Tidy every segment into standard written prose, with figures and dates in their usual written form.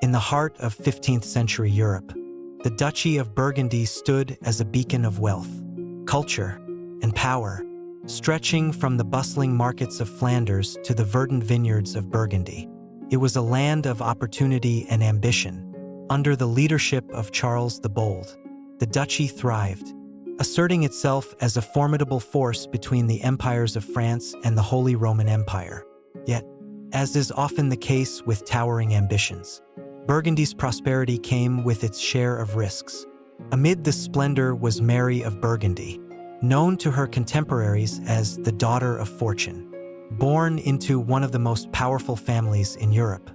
In the heart of 15th century Europe, the Duchy of Burgundy stood as a beacon of wealth, culture, and power, stretching from the bustling markets of Flanders to the verdant vineyards of Burgundy. It was a land of opportunity and ambition. Under the leadership of Charles the Bold, the duchy thrived, asserting itself as a formidable force between the empires of France and the Holy Roman Empire. Yet, as is often the case with towering ambitions, Burgundy's prosperity came with its share of risks. Amid the splendor was Mary of Burgundy, known to her contemporaries as the Daughter of Fortune. Born into one of the most powerful families in Europe,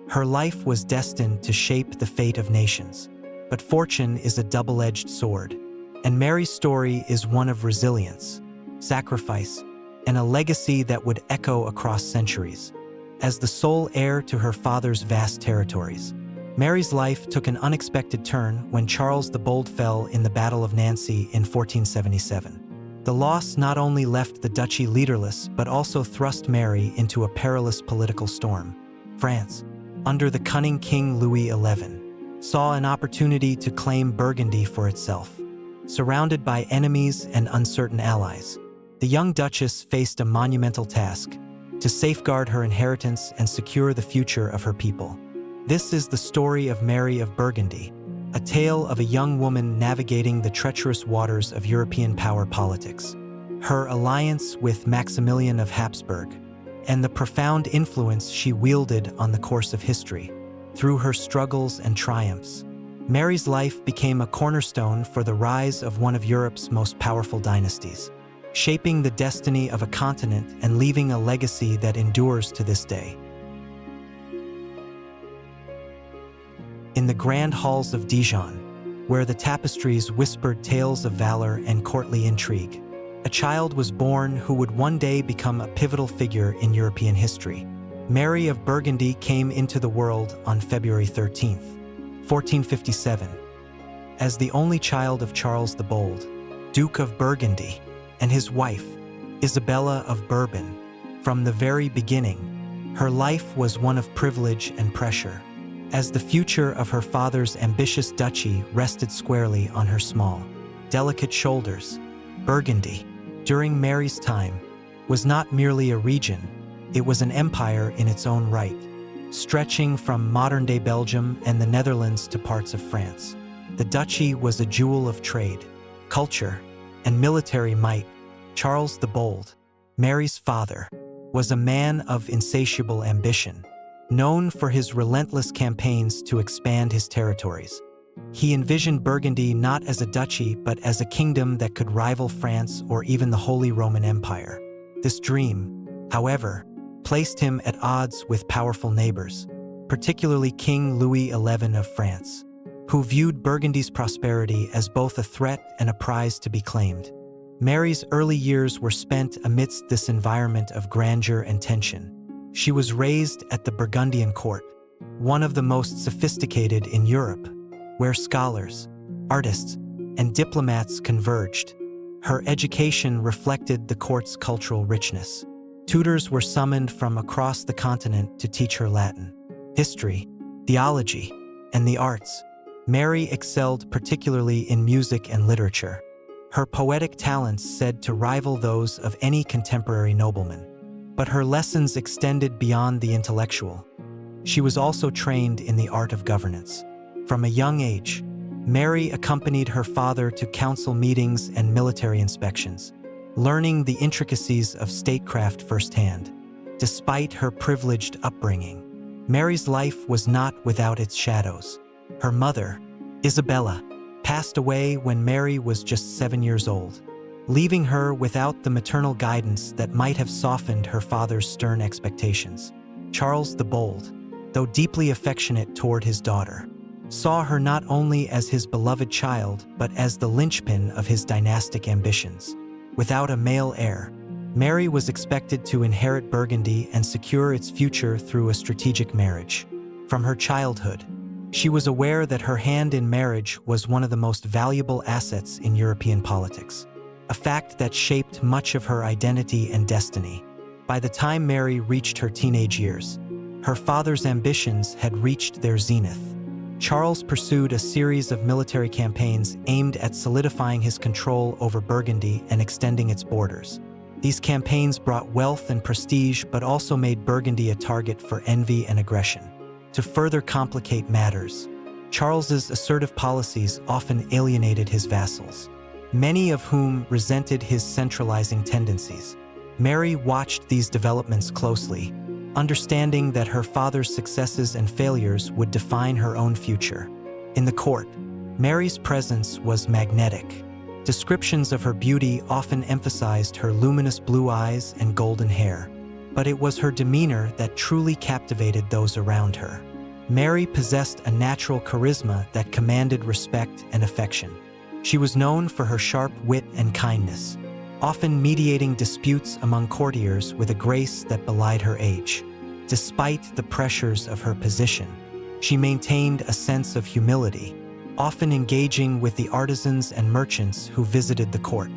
her life was destined to shape the fate of nations. But fortune is a double-edged sword, and Mary's story is one of resilience, sacrifice, and a legacy that would echo across centuries. As the sole heir to her father's vast territories, Mary's life took an unexpected turn when Charles the Bold fell in the Battle of Nancy in 1477. The loss not only left the duchy leaderless but also thrust Mary into a perilous political storm. France, under the cunning King Louis XI, saw an opportunity to claim Burgundy for itself. Surrounded by enemies and uncertain allies, the young Duchess faced a monumental task: to safeguard her inheritance and secure the future of her people. This is the story of Mary of Burgundy, a tale of a young woman navigating the treacherous waters of European power politics. Her alliance with Maximilian of Habsburg, and the profound influence she wielded on the course of history. Through her struggles and triumphs, Mary's life became a cornerstone for the rise of one of Europe's most powerful dynasties, shaping the destiny of a continent and leaving a legacy that endures to this day. In the grand halls of Dijon, where the tapestries whispered tales of valor and courtly intrigue, a child was born who would one day become a pivotal figure in European history. Mary of Burgundy came into the world on February 13, 1457, as the only child of Charles the Bold, Duke of Burgundy, and his wife, Isabella of Bourbon. From the very beginning, her life was one of privilege and pressure, as the future of her father's ambitious duchy rested squarely on her small, delicate shoulders. Burgundy, during Mary's time, was not merely a region, it was an empire in its own right, stretching from modern-day Belgium and the Netherlands to parts of France. The duchy was a jewel of trade, culture, and military might. Charles the Bold, Mary's father, was a man of insatiable ambition, known for his relentless campaigns to expand his territories. He envisioned Burgundy not as a duchy but as a kingdom that could rival France or even the Holy Roman Empire. This dream, however, placed him at odds with powerful neighbors, particularly King Louis XI of France, who viewed Burgundy's prosperity as both a threat and a prize to be claimed. Mary's early years were spent amidst this environment of grandeur and tension. She was raised at the Burgundian court, one of the most sophisticated in Europe, where scholars, artists, and diplomats converged. Her education reflected the court's cultural richness. Tutors were summoned from across the continent to teach her Latin, history, theology, and the arts. Mary excelled particularly in music and literature, her poetic talents said to rival those of any contemporary nobleman. But her lessons extended beyond the intellectual. She was also trained in the art of governance. From a young age, Mary accompanied her father to council meetings and military inspections, learning the intricacies of statecraft firsthand. Despite her privileged upbringing, Mary's life was not without its shadows. Her mother, Isabella, passed away when Mary was just 7 years old, leaving her without the maternal guidance that might have softened her father's stern expectations. Charles the Bold, though deeply affectionate toward his daughter, saw her not only as his beloved child but as the linchpin of his dynastic ambitions. Without a male heir, Mary was expected to inherit Burgundy and secure its future through a strategic marriage. From her childhood, she was aware that her hand in marriage was one of the most valuable assets in European politics, a fact that shaped much of her identity and destiny. By the time Mary reached her teenage years, Her father's ambitions had reached their zenith. Charles pursued a series of military campaigns aimed at solidifying his control over Burgundy and extending its borders. These campaigns brought wealth and prestige but also made Burgundy a target for envy and aggression. To further complicate matters, Charles's assertive policies often alienated his vassals, many of whom resented his centralizing tendencies. Mary watched these developments closely, understanding that her father's successes and failures would define her own future. In the court, Mary's presence was magnetic. Descriptions of her beauty often emphasized her luminous blue eyes and golden hair, but it was her demeanor that truly captivated those around her. Mary possessed a natural charisma that commanded respect and affection. She was known for her sharp wit and kindness, often mediating disputes among courtiers with a grace that belied her age. Despite the pressures of her position, she maintained a sense of humility, often engaging with the artisans and merchants who visited the court,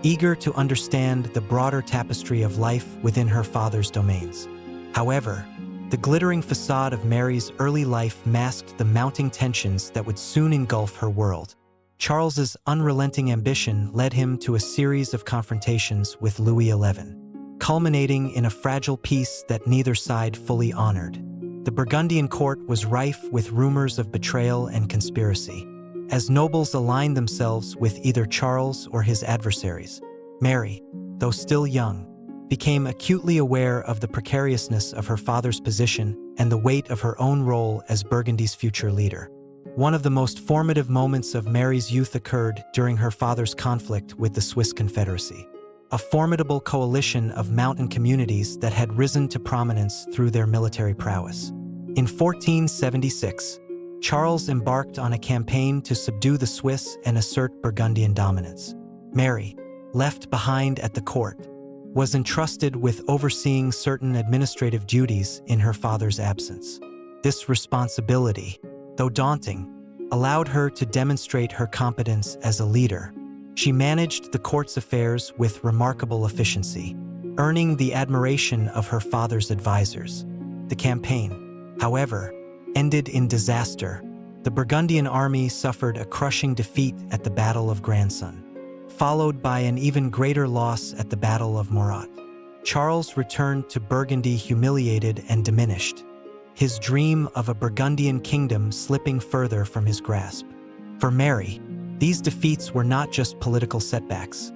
eager to understand the broader tapestry of life within her father's domains. However, the glittering facade of Mary's early life masked the mounting tensions that would soon engulf her world. Charles's unrelenting ambition led him to a series of confrontations with Louis XI, culminating in a fragile peace that neither side fully honored. The Burgundian court was rife with rumors of betrayal and conspiracy, as nobles aligned themselves with either Charles or his adversaries. Mary, though still young, became acutely aware of the precariousness of her father's position and the weight of her own role as Burgundy's future leader. One of the most formative moments of Mary's youth occurred during her father's conflict with the Swiss Confederacy, a formidable coalition of mountain communities that had risen to prominence through their military prowess. In 1476, Charles embarked on a campaign to subdue the Swiss and assert Burgundian dominance. Mary, left behind at the court, was entrusted with overseeing certain administrative duties in her father's absence. This responsibility, though daunting, allowed her to demonstrate her competence as a leader. She managed the court's affairs with remarkable efficiency, earning the admiration of her father's advisors. The campaign, however, ended in disaster. The Burgundian army suffered a crushing defeat at the Battle of Grandson, followed by an even greater loss at the Battle of Morat. Charles returned to Burgundy humiliated and diminished, his dream of a Burgundian kingdom slipping further from his grasp. For Mary, these defeats were not just political setbacks.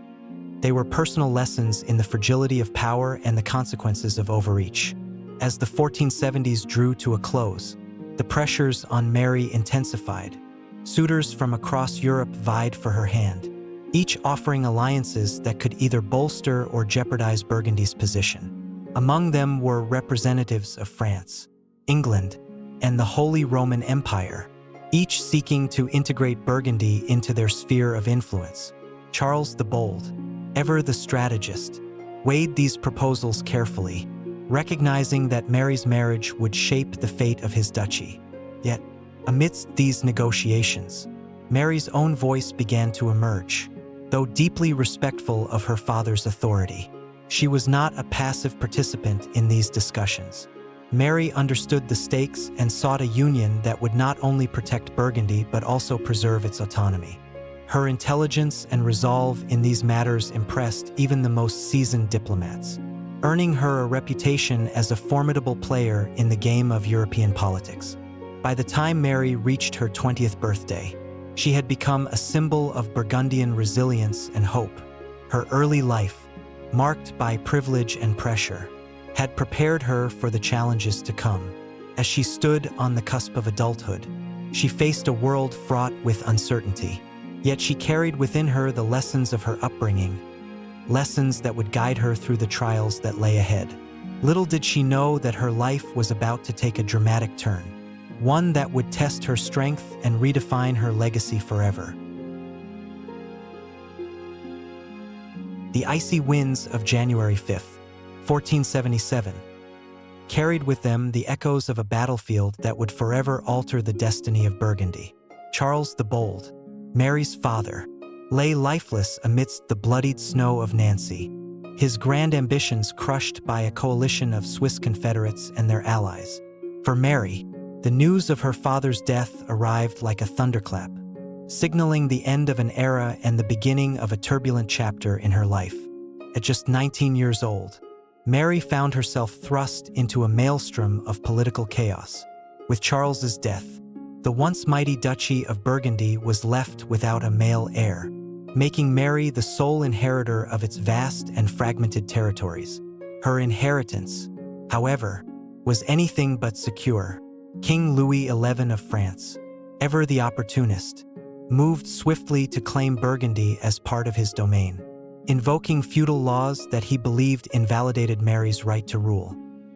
They were personal lessons in the fragility of power and the consequences of overreach. As the 1470s drew to a close, the pressures on Mary intensified. Suitors from across Europe vied for her hand, each offering alliances that could either bolster or jeopardize Burgundy's position. Among them were representatives of France, England, and the Holy Roman Empire, each seeking to integrate Burgundy into their sphere of influence. Charles the Bold, ever the strategist, weighed these proposals carefully, recognizing that Mary's marriage would shape the fate of his duchy. Yet, amidst these negotiations, Mary's own voice began to emerge. Though deeply respectful of her father's authority, she was not a passive participant in these discussions. Mary understood the stakes and sought a union that would not only protect Burgundy but also preserve its autonomy. Her intelligence and resolve in these matters impressed even the most seasoned diplomats, earning her a reputation as a formidable player in the game of European politics. By the time Mary reached her 20th birthday, she had become a symbol of Burgundian resilience and hope. Her early life, marked by privilege and pressure, had prepared her for the challenges to come. As she stood on the cusp of adulthood, she faced a world fraught with uncertainty. Yet she carried within her the lessons of her upbringing, lessons that would guide her through the trials that lay ahead. Little did she know that her life was about to take a dramatic turn, one that would test her strength and redefine her legacy forever. The icy winds of January 5th, 1477, carried with them the echoes of a battlefield that would forever alter the destiny of Burgundy. Charles the Bold, Mary's father, lay lifeless amidst the bloodied snow of Nancy, his grand ambitions crushed by a coalition of Swiss Confederates and their allies. For Mary, the news of her father's death arrived like a thunderclap, signaling the end of an era and the beginning of a turbulent chapter in her life. At just 19 years old, Mary found herself thrust into a maelstrom of political chaos. With Charles's death, the once mighty Duchy of Burgundy was left without a male heir, making Mary the sole inheritor of its vast and fragmented territories. Her inheritance, however, was anything but secure. King Louis XI of France, ever the opportunist, moved swiftly to claim Burgundy as part of his domain, invoking feudal laws that he believed invalidated Mary's right to rule.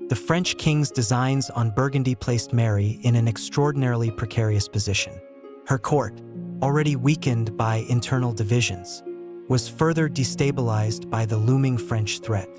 The French king's designs on Burgundy placed Mary in an extraordinarily precarious position. Her court, already weakened by internal divisions, was further destabilized by the looming French threat.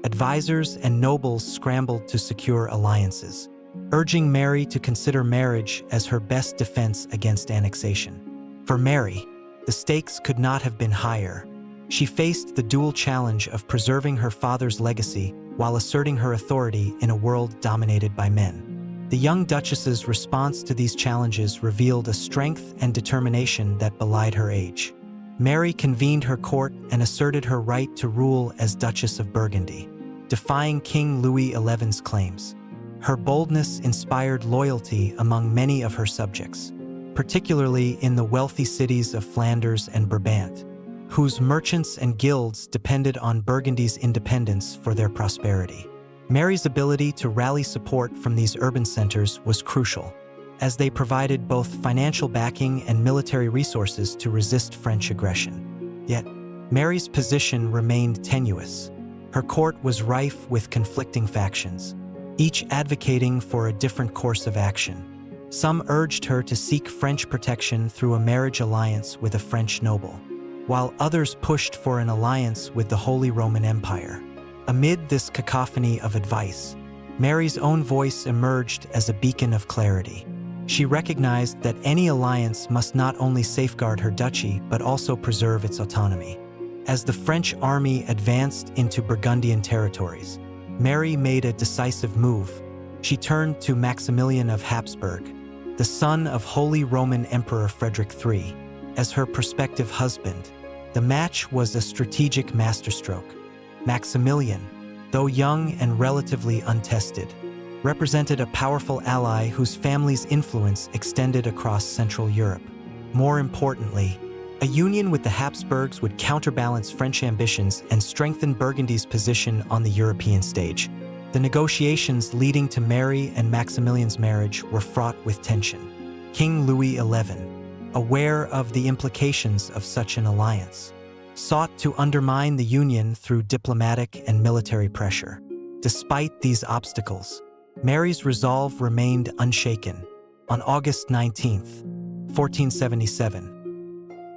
Advisors and nobles scrambled to secure alliances, urging Mary to consider marriage as her best defense against annexation. For Mary, the stakes could not have been higher. She faced the dual challenge of preserving her father's legacy while asserting her authority in a world dominated by men. The young Duchess's response to these challenges revealed a strength and determination that belied her age. Mary convened her court and asserted her right to rule as Duchess of Burgundy, defying King Louis XI's claims. Her boldness inspired loyalty among many of her subjects, particularly in the wealthy cities of Flanders and Brabant, whose merchants and guilds depended on Burgundy's independence for their prosperity. Mary's ability to rally support from these urban centers was crucial, as they provided both financial backing and military resources to resist French aggression. Yet, Mary's position remained tenuous. Her court was rife with conflicting factions, each advocating for a different course of action. Some urged her to seek French protection through a marriage alliance with a French noble, while others pushed for an alliance with the Holy Roman Empire. Amid this cacophony of advice, Mary's own voice emerged as a beacon of clarity. She recognized that any alliance must not only safeguard her duchy but also preserve its autonomy. As the French army advanced into Burgundian territories, Mary made a decisive move. She turned to Maximilian of Habsburg, the son of Holy Roman Emperor Frederick III, as her prospective husband. The match was a strategic masterstroke. Maximilian, though young and relatively untested, represented a powerful ally whose family's influence extended across Central Europe. More importantly, a union with the Habsburgs would counterbalance French ambitions and strengthen Burgundy's position on the European stage. The negotiations leading to Mary and Maximilian's marriage were fraught with tension. King Louis XI, aware of the implications of such an alliance, sought to undermine the union through diplomatic and military pressure. Despite these obstacles, Mary's resolve remained unshaken. On August 19, 1477,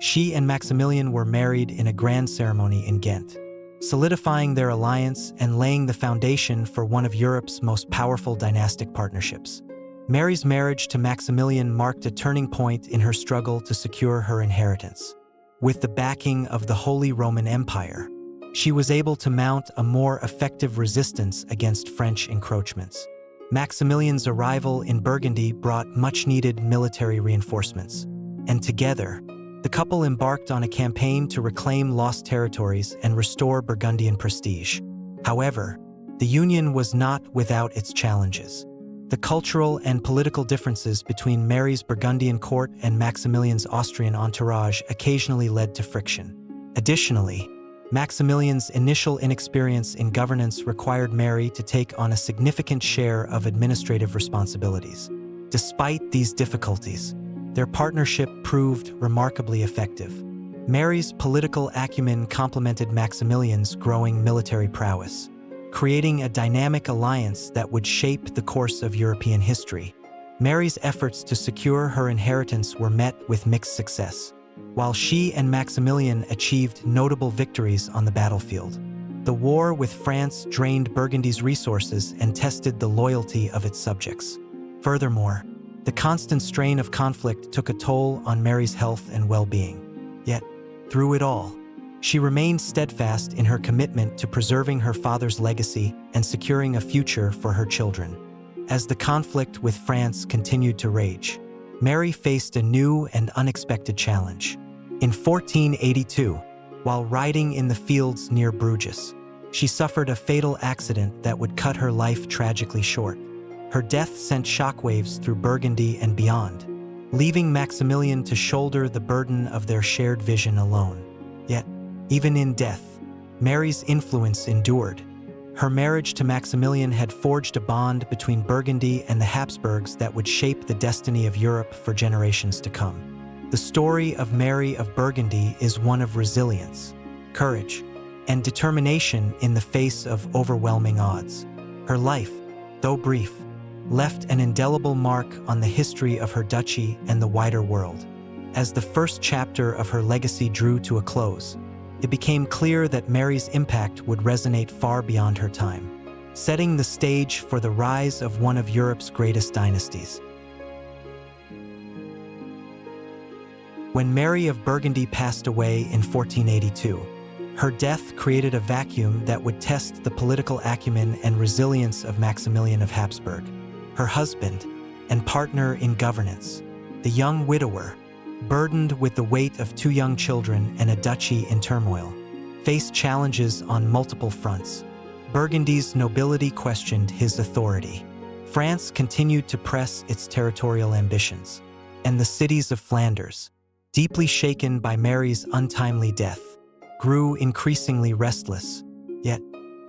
she and Maximilian were married in a grand ceremony in Ghent, solidifying their alliance and laying the foundation for one of Europe's most powerful dynastic partnerships. Mary's marriage to Maximilian marked a turning point in her struggle to secure her inheritance. With the backing of the Holy Roman Empire, she was able to mount a more effective resistance against French encroachments. Maximilian's arrival in Burgundy brought much-needed military reinforcements, and together, the couple embarked on a campaign to reclaim lost territories and restore Burgundian prestige. However, the union was not without its challenges. The cultural and political differences between Mary's Burgundian court and Maximilian's Austrian entourage occasionally led to friction. Additionally, Maximilian's initial inexperience in governance required Mary to take on a significant share of administrative responsibilities. Despite these difficulties, their partnership proved remarkably effective. Mary's political acumen complemented Maximilian's growing military prowess, creating a dynamic alliance that would shape the course of European history. Mary's efforts to secure her inheritance were met with mixed success. While she and Maximilian achieved notable victories on the battlefield, the war with France drained Burgundy's resources and tested the loyalty of its subjects. Furthermore, the constant strain of conflict took a toll on Mary's health and well-being. Yet, through it all, she remained steadfast in her commitment to preserving her father's legacy and securing a future for her children. As the conflict with France continued to rage, Mary faced a new and unexpected challenge. In 1482, while riding in the fields near Bruges, she suffered a fatal accident that would cut her life tragically short. Her death sent shockwaves through Burgundy and beyond, leaving Maximilian to shoulder the burden of their shared vision alone. Yet, even in death, Mary's influence endured. Her marriage to Maximilian had forged a bond between Burgundy and the Habsburgs that would shape the destiny of Europe for generations to come. The story of Mary of Burgundy is one of resilience, courage, and determination in the face of overwhelming odds. Her life, though brief, left an indelible mark on the history of her duchy and the wider world. As the first chapter of her legacy drew to a close, it became clear that Mary's impact would resonate far beyond her time, setting the stage for the rise of one of Europe's greatest dynasties. When Mary of Burgundy passed away in 1482, her death created a vacuum that would test the political acumen and resilience of Maximilian of Habsburg. Her husband and partner in governance, the young widower, burdened with the weight of two young children and a duchy in turmoil, faced challenges on multiple fronts. Burgundy's nobility questioned his authority. France continued to press its territorial ambitions, and the cities of Flanders, deeply shaken by Mary's untimely death, grew increasingly restless. Yet,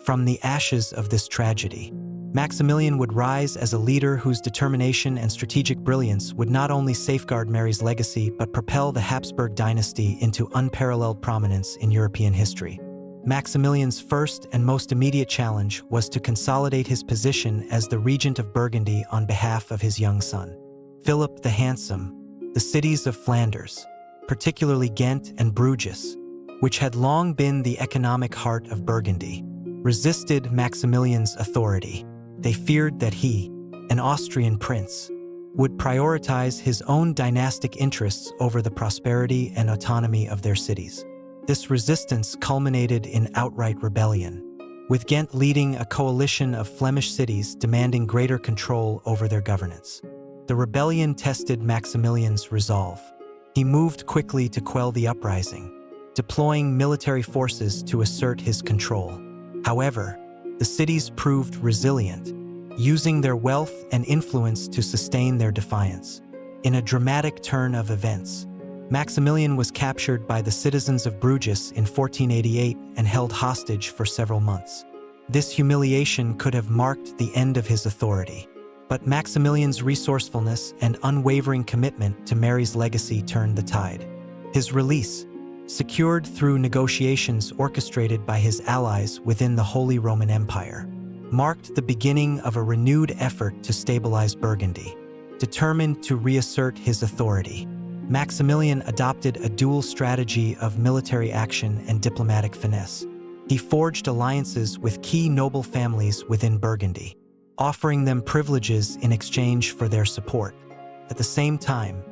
from the ashes of this tragedy, Maximilian would rise as a leader whose determination and strategic brilliance would not only safeguard Mary's legacy but propel the Habsburg dynasty into unparalleled prominence in European history. Maximilian's first and most immediate challenge was to consolidate his position as the regent of Burgundy on behalf of his young son, Philip the Handsome. The cities of Flanders, particularly Ghent and Bruges, which had long been the economic heart of Burgundy, resisted Maximilian's authority. They feared that he, an Austrian prince, would prioritize his own dynastic interests over the prosperity and autonomy of their cities. This resistance culminated in outright rebellion, with Ghent leading a coalition of Flemish cities demanding greater control over their governance. The rebellion tested Maximilian's resolve. He moved quickly to quell the uprising, deploying military forces to assert his control. However, the cities proved resilient, using their wealth and influence to sustain their defiance. In a dramatic turn of events, Maximilian was captured by the citizens of Bruges in 1488 and held hostage for several months. This humiliation could have marked the end of his authority, but Maximilian's resourcefulness and unwavering commitment to Mary's legacy turned the tide. His release, secured through negotiations orchestrated by his allies within the Holy Roman Empire, marked the beginning of a renewed effort to stabilize Burgundy. Determined to reassert his authority, Maximilian adopted a dual strategy of military action and diplomatic finesse. He forged alliances with key noble families within Burgundy, offering them privileges in exchange for their support. At the same time,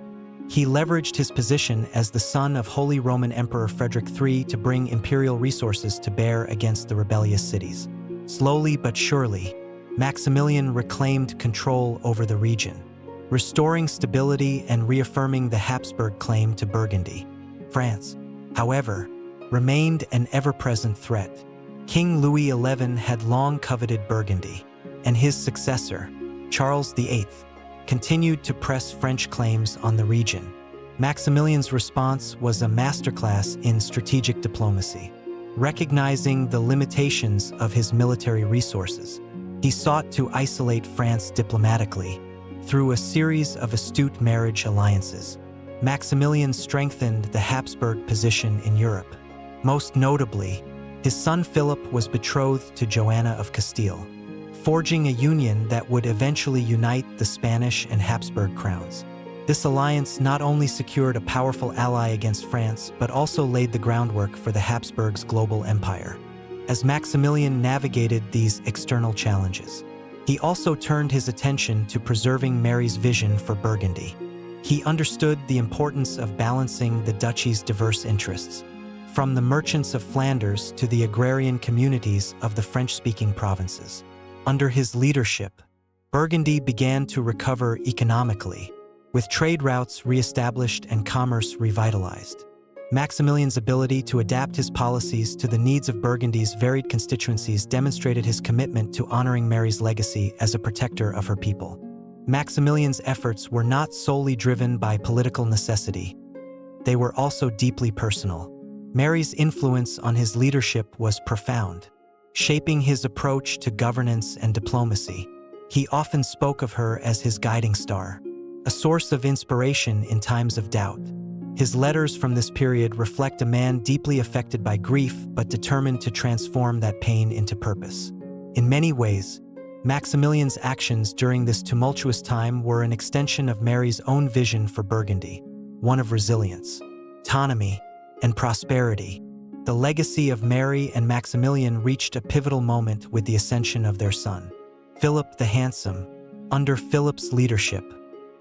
he leveraged his position as the son of Holy Roman Emperor Frederick III to bring imperial resources to bear against the rebellious cities. Slowly but surely, Maximilian reclaimed control over the region, restoring stability and reaffirming the Habsburg claim to Burgundy. France, however, remained an ever-present threat. King Louis XI had long coveted Burgundy, and his successor, Charles VIII, continued to press French claims on the region. Maximilian's response was a masterclass in strategic diplomacy. Recognizing the limitations of his military resources, he sought to isolate France diplomatically. Through a series of astute marriage alliances, Maximilian strengthened the Habsburg position in Europe. Most notably, his son Philip was betrothed to Joanna of Castile, forging a union that would eventually unite the Spanish and Habsburg crowns. This alliance not only secured a powerful ally against France, but also laid the groundwork for the Habsburgs' global empire. As Maximilian navigated these external challenges, he also turned his attention to preserving Mary's vision for Burgundy. He understood the importance of balancing the duchy's diverse interests, from the merchants of Flanders to the agrarian communities of the French-speaking provinces. Under his leadership, Burgundy began to recover economically, with trade routes re-established and commerce revitalized. Maximilian's ability to adapt his policies to the needs of Burgundy's varied constituencies demonstrated his commitment to honoring Mary's legacy as a protector of her people. Maximilian's efforts were not solely driven by political necessity. They were also deeply personal. Mary's influence on his leadership was profound, shaping his approach to governance and diplomacy. He often spoke of her as his guiding star, a source of inspiration in times of doubt. His letters from this period reflect a man deeply affected by grief but determined to transform that pain into purpose. In many ways, Maximilian's actions during this tumultuous time were an extension of Mary's own vision for Burgundy, one of resilience, autonomy, and prosperity. The legacy of Mary and Maximilian reached a pivotal moment with the ascension of their son, Philip the Handsome. Under Philip's leadership,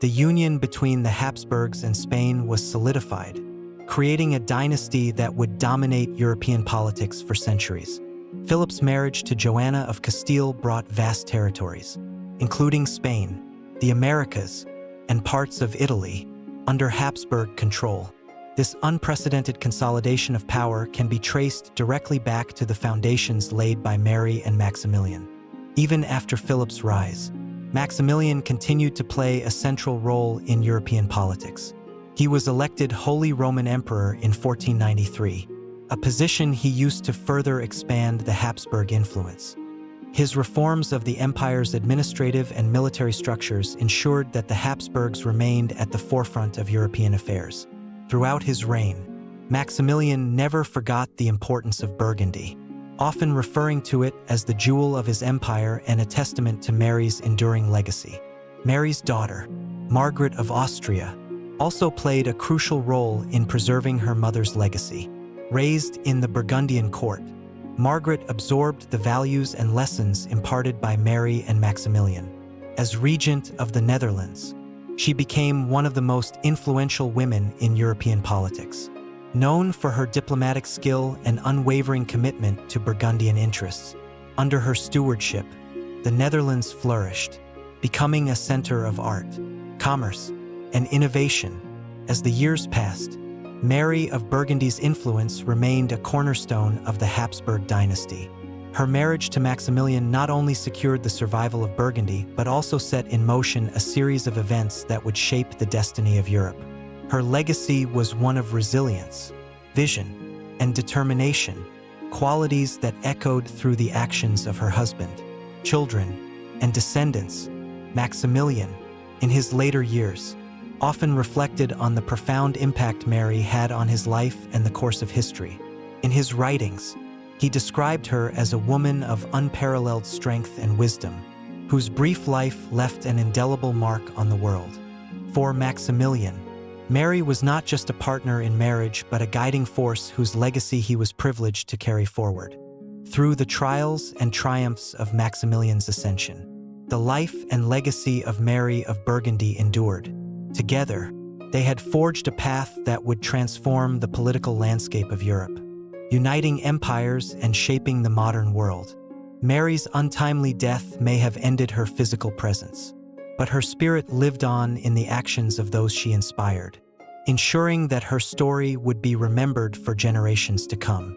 the union between the Habsburgs and Spain was solidified, creating a dynasty that would dominate European politics for centuries. Philip's marriage to Joanna of Castile brought vast territories, including Spain, the Americas, and parts of Italy, under Habsburg control. This unprecedented consolidation of power can be traced directly back to the foundations laid by Mary and Maximilian. Even after Philip's rise, Maximilian continued to play a central role in European politics. He was elected Holy Roman Emperor in 1493, a position he used to further expand the Habsburg influence. His reforms of the empire's administrative and military structures ensured that the Habsburgs remained at the forefront of European affairs. Throughout his reign, Maximilian never forgot the importance of Burgundy, often referring to it as the jewel of his empire and a testament to Mary's enduring legacy. Mary's daughter, Margaret of Austria, also played a crucial role in preserving her mother's legacy. Raised in the Burgundian court, Margaret absorbed the values and lessons imparted by Mary and Maximilian. As regent of the Netherlands, she became one of the most influential women in European politics. Known for her diplomatic skill and unwavering commitment to Burgundian interests, under her stewardship, the Netherlands flourished, becoming a center of art, commerce, and innovation. As the years passed, Mary of Burgundy's influence remained a cornerstone of the Habsburg dynasty. Her marriage to Maximilian not only secured the survival of Burgundy, but also set in motion a series of events that would shape the destiny of Europe. Her legacy was one of resilience, vision, and determination, qualities that echoed through the actions of her husband, children, and descendants. Maximilian, in his later years, often reflected on the profound impact Mary had on his life and the course of history. In his writings, he described her as a woman of unparalleled strength and wisdom, whose brief life left an indelible mark on the world. For Maximilian, Mary was not just a partner in marriage, but a guiding force whose legacy he was privileged to carry forward. Through the trials and triumphs of Maximilian's ascension, the life and legacy of Mary of Burgundy endured. Together, they had forged a path that would transform the political landscape of Europe, uniting empires and shaping the modern world. Mary's untimely death may have ended her physical presence, but her spirit lived on in the actions of those she inspired, ensuring that her story would be remembered for generations to come.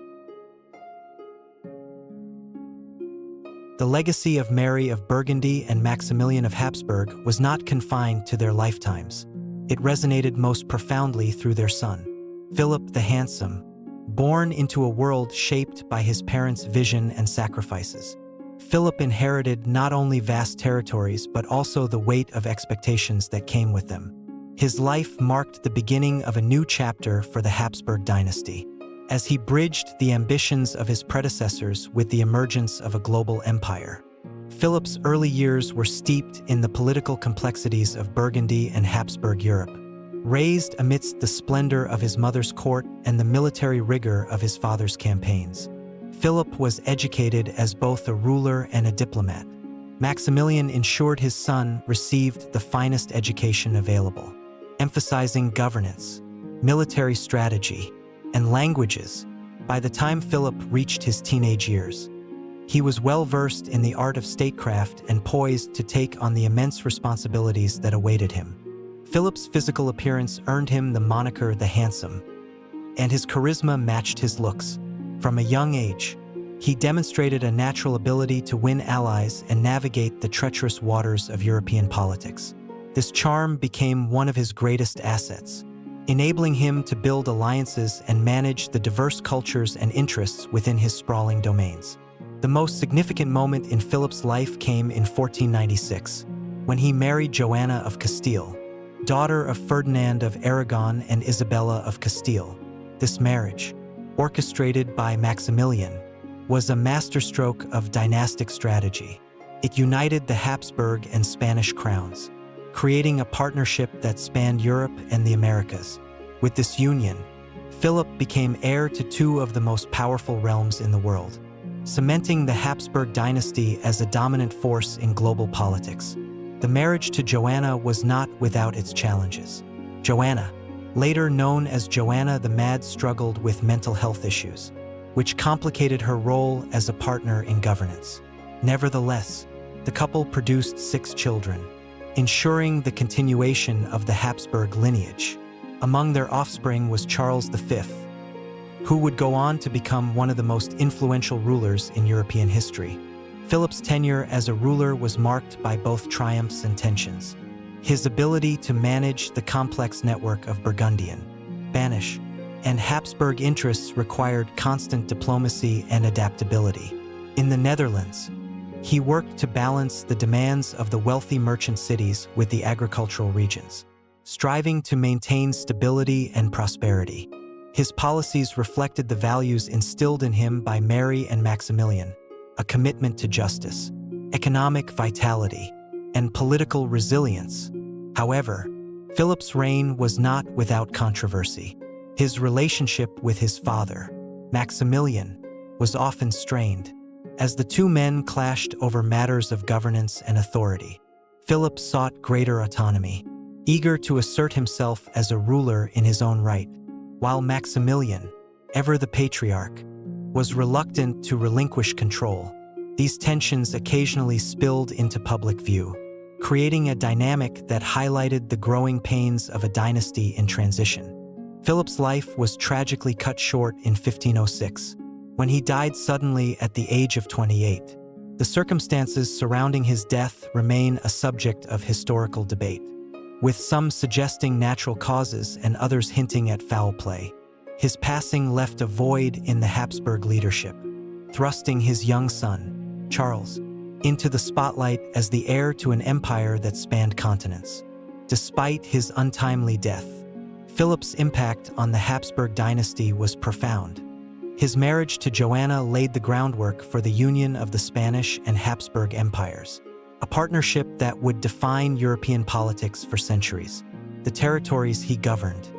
The legacy of Mary of Burgundy and Maximilian of Habsburg was not confined to their lifetimes. It resonated most profoundly through their son, Philip the Handsome, born into a world shaped by his parents' vision and sacrifices. Philip inherited not only vast territories but also the weight of expectations that came with them. His life marked the beginning of a new chapter for the Habsburg dynasty, as he bridged the ambitions of his predecessors with the emergence of a global empire. Philip's early years were steeped in the political complexities of Burgundy and Habsburg Europe. Raised amidst the splendor of his mother's court and the military rigor of his father's campaigns, Philip was educated as both a ruler and a diplomat. Maximilian ensured his son received the finest education available, emphasizing governance, military strategy, and languages. By the time Philip reached his teenage years, He was well-versed in the art of statecraft and poised to take on the immense responsibilities that awaited him. Philip's physical appearance earned him the moniker the Handsome, and his charisma matched his looks. From a young age, he demonstrated a natural ability to win allies and navigate the treacherous waters of European politics. This charm became one of his greatest assets, enabling him to build alliances and manage the diverse cultures and interests within his sprawling domains. The most significant moment in Philip's life came in 1496, when he married Joanna of Castile, daughter of Ferdinand of Aragon and Isabella of Castile. This marriage, orchestrated by Maximilian, was a masterstroke of dynastic strategy. It united the Habsburg and Spanish crowns, creating a partnership that spanned Europe and the Americas. With this union, Philip became heir to two of the most powerful realms in the world, cementing the Habsburg dynasty as a dominant force in global politics. The marriage to Joanna was not without its challenges. Joanna, later known as Joanna the Mad, struggled with mental health issues, which complicated her role as a partner in governance. Nevertheless, the couple produced 6 children, ensuring the continuation of the Habsburg lineage. Among their offspring was Charles V, who would go on to become one of the most influential rulers in European history. Philip's tenure as a ruler was marked by both triumphs and tensions. His ability to manage the complex network of Burgundian, Spanish, and Habsburg interests required constant diplomacy and adaptability. In the Netherlands, he worked to balance the demands of the wealthy merchant cities with the agricultural regions, striving to maintain stability and prosperity. His policies reflected the values instilled in him by Mary and Maximilian: a commitment to justice, economic vitality, and political resilience. However, Philip's reign was not without controversy. His relationship with his father, Maximilian, was often strained, as the two men clashed over matters of governance and authority. Philip sought greater autonomy, eager to assert himself as a ruler in his own right, while Maximilian, ever the patriarch, was reluctant to relinquish control. These tensions occasionally spilled into public view, creating a dynamic that highlighted the growing pains of a dynasty in transition. Philip's life was tragically cut short in 1506, when he died suddenly at the age of 28. The circumstances surrounding his death remain a subject of historical debate, with some suggesting natural causes and others hinting at foul play. His passing left a void in the Habsburg leadership, thrusting his young son, Charles, into the spotlight as the heir to an empire that spanned continents. Despite his untimely death, Philip's impact on the Habsburg dynasty was profound. His marriage to Joanna laid the groundwork for the union of the Spanish and Habsburg empires, a partnership that would define European politics for centuries. The territories he governed,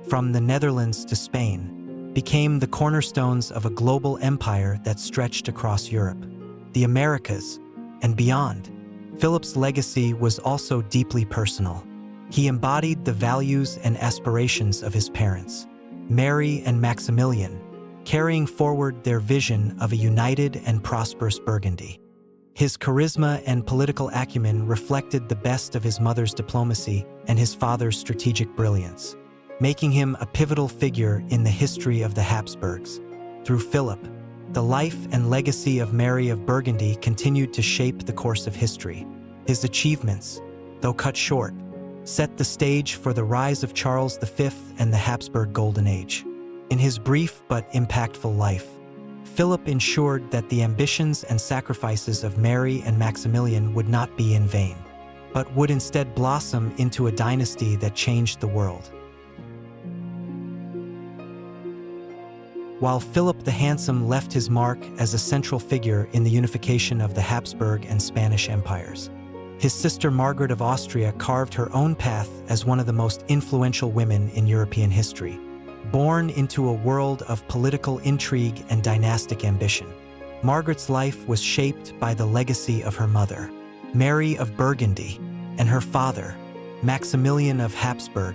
from the Netherlands to Spain, became the cornerstones of a global empire that stretched across Europe, the Americas, and beyond. Philip's legacy was also deeply personal. He embodied the values and aspirations of his parents, Mary and Maximilian, carrying forward their vision of a united and prosperous Burgundy. His charisma and political acumen reflected the best of his mother's diplomacy and his father's strategic brilliance, making him a pivotal figure in the history of the Habsburgs. Through Philip, the life and legacy of Mary of Burgundy continued to shape the course of history. His achievements, though cut short, set the stage for the rise of Charles V and the Habsburg Golden Age. In his brief but impactful life, Philip ensured that the ambitions and sacrifices of Mary and Maximilian would not be in vain, but would instead blossom into a dynasty that changed the world. While Philip the Handsome left his mark as a central figure in the unification of the Habsburg and Spanish empires, his sister Margaret of Austria carved her own path as one of the most influential women in European history. Born into a world of political intrigue and dynastic ambition, Margaret's life was shaped by the legacy of her mother, Mary of Burgundy, and her father, Maximilian of Habsburg.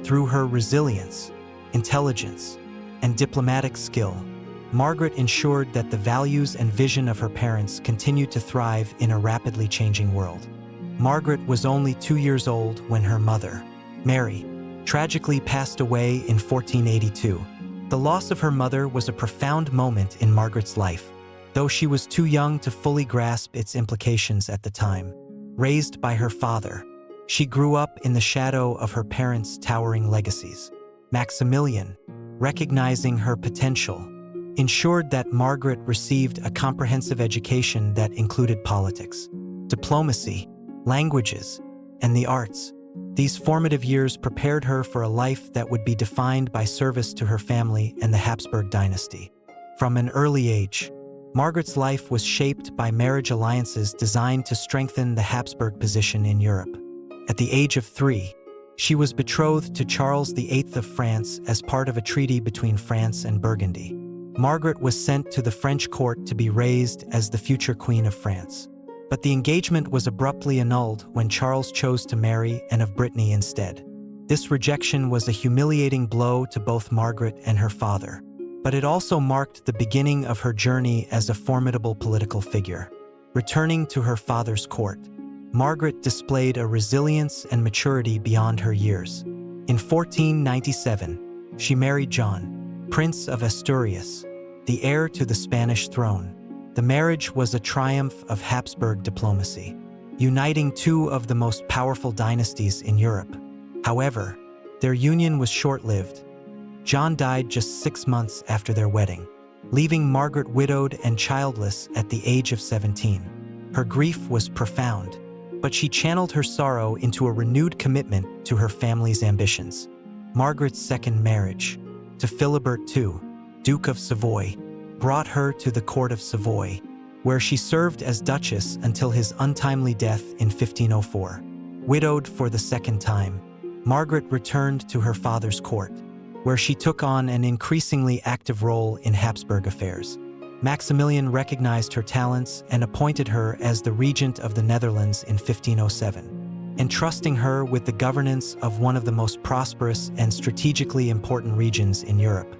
Through her resilience, intelligence, and diplomatic skill, Margaret ensured that the values and vision of her parents continued to thrive in a rapidly changing world. Margaret was only 2 years old when her mother, Mary, tragically passed away in 1482. The loss of her mother was a profound moment in Margaret's life, though she was too young to fully grasp its implications at the time. Raised by her father, she grew up in the shadow of her parents' towering legacies. Maximilian, recognizing her potential, ensured that Margaret received a comprehensive education that included politics, diplomacy, languages, and the arts. These formative years prepared her for a life that would be defined by service to her family and the Habsburg dynasty. From an early age, Margaret's life was shaped by marriage alliances designed to strengthen the Habsburg position in Europe. At the age of 3, she was betrothed to Charles VIII of France as part of a treaty between France and Burgundy. Margaret was sent to the French court to be raised as the future Queen of France. But the engagement was abruptly annulled when Charles chose to marry Anne of Brittany instead. This rejection was a humiliating blow to both Margaret and her father, but it also marked the beginning of her journey as a formidable political figure. Returning to her father's court, Margaret displayed a resilience and maturity beyond her years. In 1497, she married John, Prince of Asturias, the heir to the Spanish throne. The marriage was a triumph of Habsburg diplomacy, uniting two of the most powerful dynasties in Europe. However, their union was short-lived. John died just 6 months after their wedding, leaving Margaret widowed and childless at the age of 17. Her grief was profound, but she channeled her sorrow into a renewed commitment to her family's ambitions. Margaret's second marriage, to Philibert II, Duke of Savoy, brought her to the court of Savoy, where she served as Duchess until his untimely death in 1504. Widowed for the second time, Margaret returned to her father's court, where she took on an increasingly active role in Habsburg affairs. Maximilian recognized her talents and appointed her as the regent of the Netherlands in 1507, entrusting her with the governance of one of the most prosperous and strategically important regions in Europe.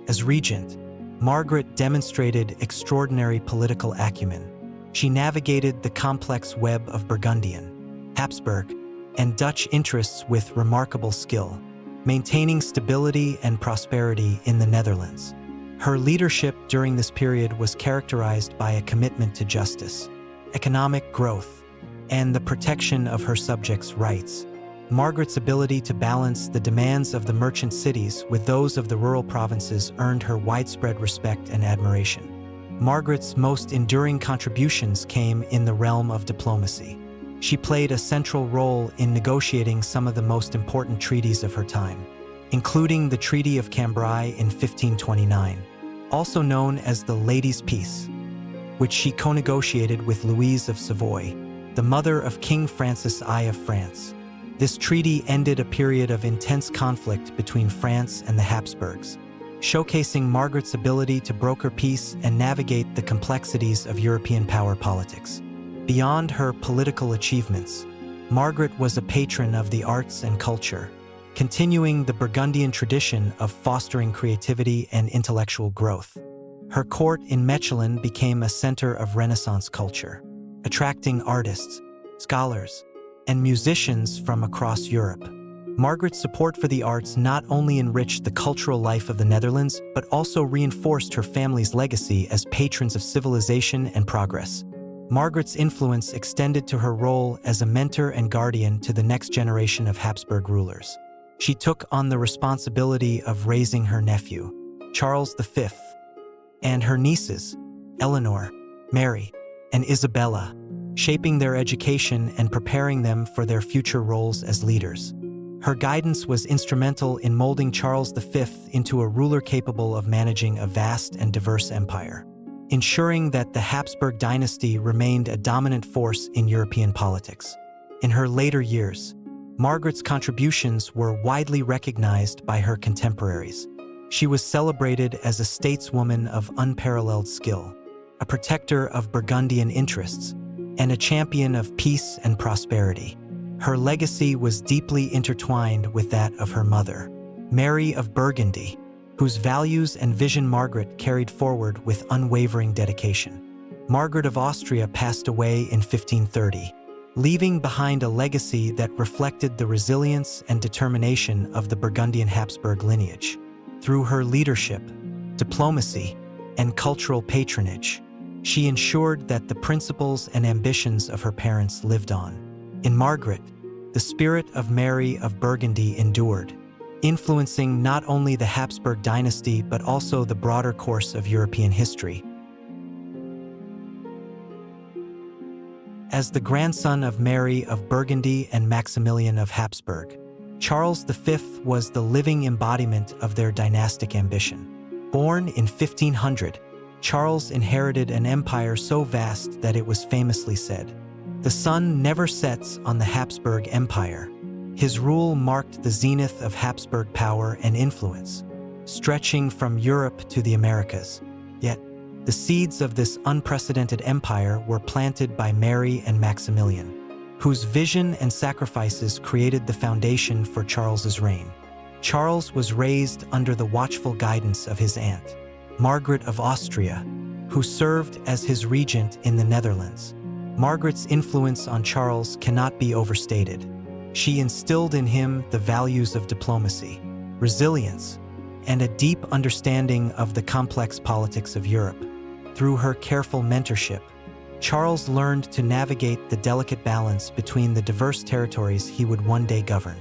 As regent, Margaret demonstrated extraordinary political acumen. She navigated the complex web of Burgundian, Habsburg, and Dutch interests with remarkable skill, maintaining stability and prosperity in the Netherlands. Her leadership during this period was characterized by a commitment to justice, economic growth, and the protection of her subjects' rights. Margaret's ability to balance the demands of the merchant cities with those of the rural provinces earned her widespread respect and admiration. Margaret's most enduring contributions came in the realm of diplomacy. She played a central role in negotiating some of the most important treaties of her time, including the Treaty of Cambrai in 1529, also known as the Ladies' Peace, which she co-negotiated with Louise of Savoy, the mother of King Francis I of France. This treaty ended a period of intense conflict between France and the Habsburgs, showcasing Margaret's ability to broker peace and navigate the complexities of European power politics. Beyond her political achievements, Margaret was a patron of the arts and culture, continuing the Burgundian tradition of fostering creativity and intellectual growth. Her court in Mechlin became a center of Renaissance culture, attracting artists, scholars, and musicians from across Europe. Margaret's support for the arts not only enriched the cultural life of the Netherlands, but also reinforced her family's legacy as patrons of civilization and progress. Margaret's influence extended to her role as a mentor and guardian to the next generation of Habsburg rulers. She took on the responsibility of raising her nephew, Charles V, and her nieces, Eleanor, Mary, and Isabella, shaping their education and preparing them for their future roles as leaders. Her guidance was instrumental in molding Charles V into a ruler capable of managing a vast and diverse empire, ensuring that the Habsburg dynasty remained a dominant force in European politics. In her later years, Margaret's contributions were widely recognized by her contemporaries. She was celebrated as a stateswoman of unparalleled skill, a protector of Burgundian interests, and a champion of peace and prosperity. Her legacy was deeply intertwined with that of her mother, Mary of Burgundy, whose values and vision Margaret carried forward with unwavering dedication. Margaret of Austria passed away in 1530, leaving behind a legacy that reflected the resilience and determination of the Burgundian Habsburg lineage. Through her leadership, diplomacy, and cultural patronage, she ensured that the principles and ambitions of her parents lived on. In Margaret, the spirit of Mary of Burgundy endured, influencing not only the Habsburg dynasty but also the broader course of European history. As the grandson of Mary of Burgundy and Maximilian of Habsburg, Charles V was the living embodiment of their dynastic ambition. Born in 1500, Charles inherited an empire so vast that it was famously said, "The sun never sets on the Habsburg Empire." His rule marked the zenith of Habsburg power and influence, stretching from Europe to the Americas. Yet, the seeds of this unprecedented empire were planted by Mary and Maximilian, whose vision and sacrifices created the foundation for Charles's reign. Charles was raised under the watchful guidance of his aunt, Margaret of Austria, who served as his regent in the Netherlands. Margaret's influence on Charles cannot be overstated. She instilled in him the values of diplomacy, resilience, and a deep understanding of the complex politics of Europe. Through her careful mentorship, Charles learned to navigate the delicate balance between the diverse territories he would one day govern.